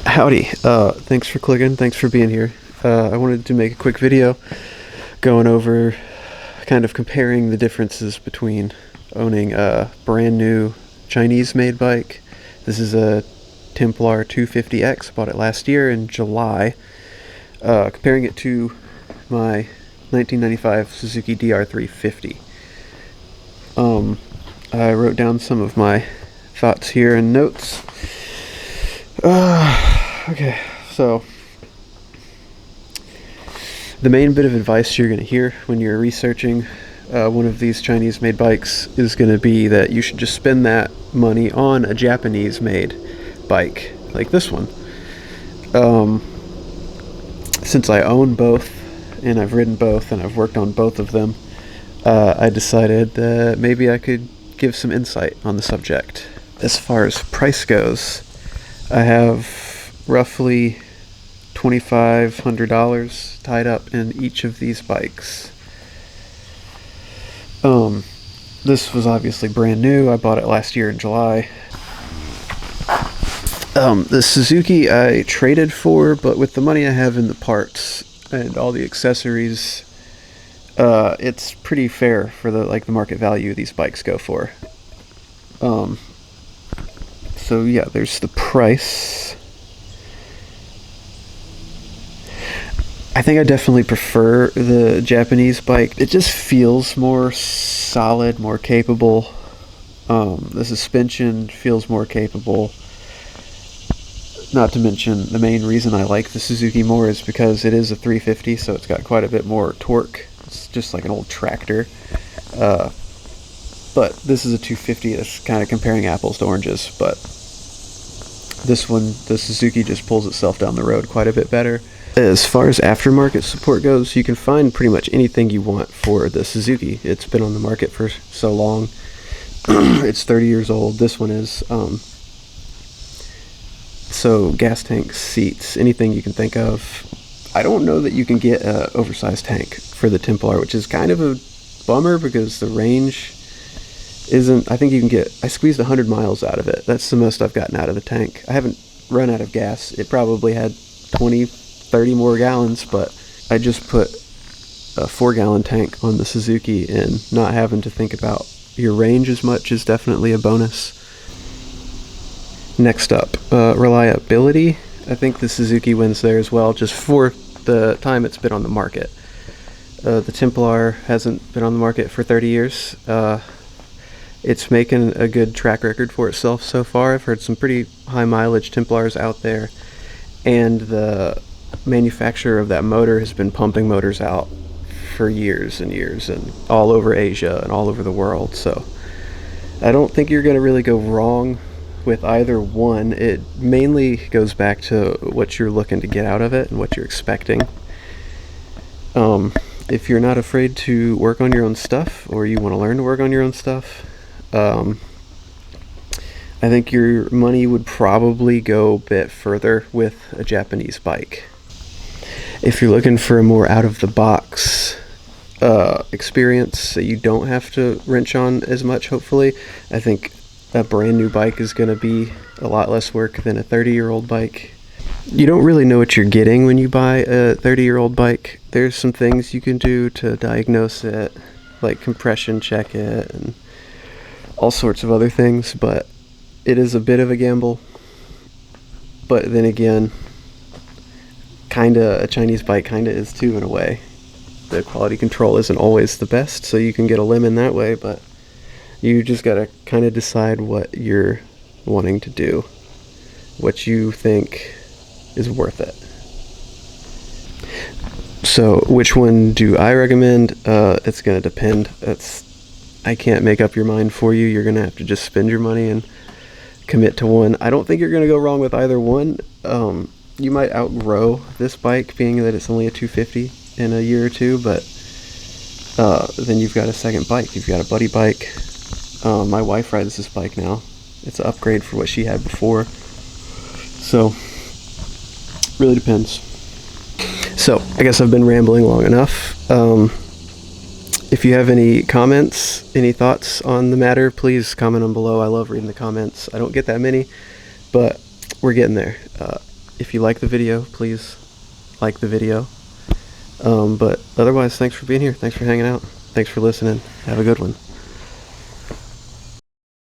Howdy. Thanks for clicking. Thanks for being here. I wanted to make a quick video going over kind of comparing the differences between owning a brand new Chinese made bike. This is a Templar 250X. Bought it last year in July. Comparing it to my 1995 Suzuki DR350. I wrote down some of my thoughts here in notes. Okay, so the main bit of advice you're going to hear when you're researching one of these Chinese made bikes is going to be that you should just spend that money on a Japanese made bike like this one. Since I own both and I've ridden both and I've worked on both of them, I decided that maybe I could give some insight on the subject. As far as price goes, I have roughly $2,500 tied up in each of these bikes. This was obviously brand new. I bought it last year in July. The Suzuki I traded for, but with the money I have in the parts and all the accessories, it's pretty fair for the market value these bikes go for. So yeah, there's the price. I think I definitely prefer the Japanese bike. It just feels more solid, more capable. The suspension feels more capable. Not to mention, the main reason I like the Suzuki more is because it is a 350, so it's got quite a bit more torque. It's just like an old tractor. But this is a 250. That's kind of comparing apples to oranges. But this one, the Suzuki, just pulls itself down the road quite a bit better. As far as aftermarket support goes, you can find pretty much anything you want for the Suzuki. It's been on the market for so long. It's 30 years old. This one is. So gas tanks, seats, anything you can think of. I don't know that you can get an oversized tank for the Templar, which is kind of a bummer because the range isn't. I think you can get. I squeezed 100 miles out of it. That's the most I've gotten out of the tank. I haven't run out of gas. It probably had 20, 30 more gallons, but I just put a 4-gallon tank on the Suzuki, and not having to think about your range as much is definitely a bonus. Next up, reliability. I think the Suzuki wins there as well, just for the time it's been on the market. The Templar hasn't been on the market for 30 years. It's making a good track record for itself so far. I've heard some pretty high mileage Templars out there, and the manufacturer of that motor has been pumping motors out for years and years, and all over Asia and all over the world. So I don't think you're going to really go wrong with either one. It mainly goes back to what you're looking to get out of it and what you're expecting. If you're not afraid to work on your own stuff, or you want to learn to work on your own stuff, I think your money would probably go a bit further with a Japanese bike. If you're looking for a more out-of-the-box experience that you don't have to wrench on as much, hopefully, I think a brand new bike is going to be a lot less work than a 30-year-old bike. You don't really know what you're getting when you buy a 30-year-old bike. There's some things you can do to diagnose it, like compression check it and all sorts of other things, but it is a bit of a gamble. But then again, kinda a Chinese bike kinda is too, in a way. The quality control isn't always the best, so you can get a lemon that way, but you just gotta kind of decide what you're wanting to do, what you think is worth it. So which one do I recommend? It's gonna depend. I can't make up your mind for you. You're gonna have to just spend your money and commit to one. I don't think you're gonna go wrong with either one. You might outgrow this bike, being that it's only a 250 in a year or two, but then you've got a second bike. You've got a buddy bike. My wife rides this bike now. It's an upgrade for what she had before. So, really depends. So, I guess I've been rambling long enough. If you have any comments, any thoughts on the matter, please comment them below. I love reading the comments. I don't get that many, but we're getting there. If you like the video, please like the video. But otherwise, thanks for being here. Thanks for hanging out. Thanks for listening. Have a good one.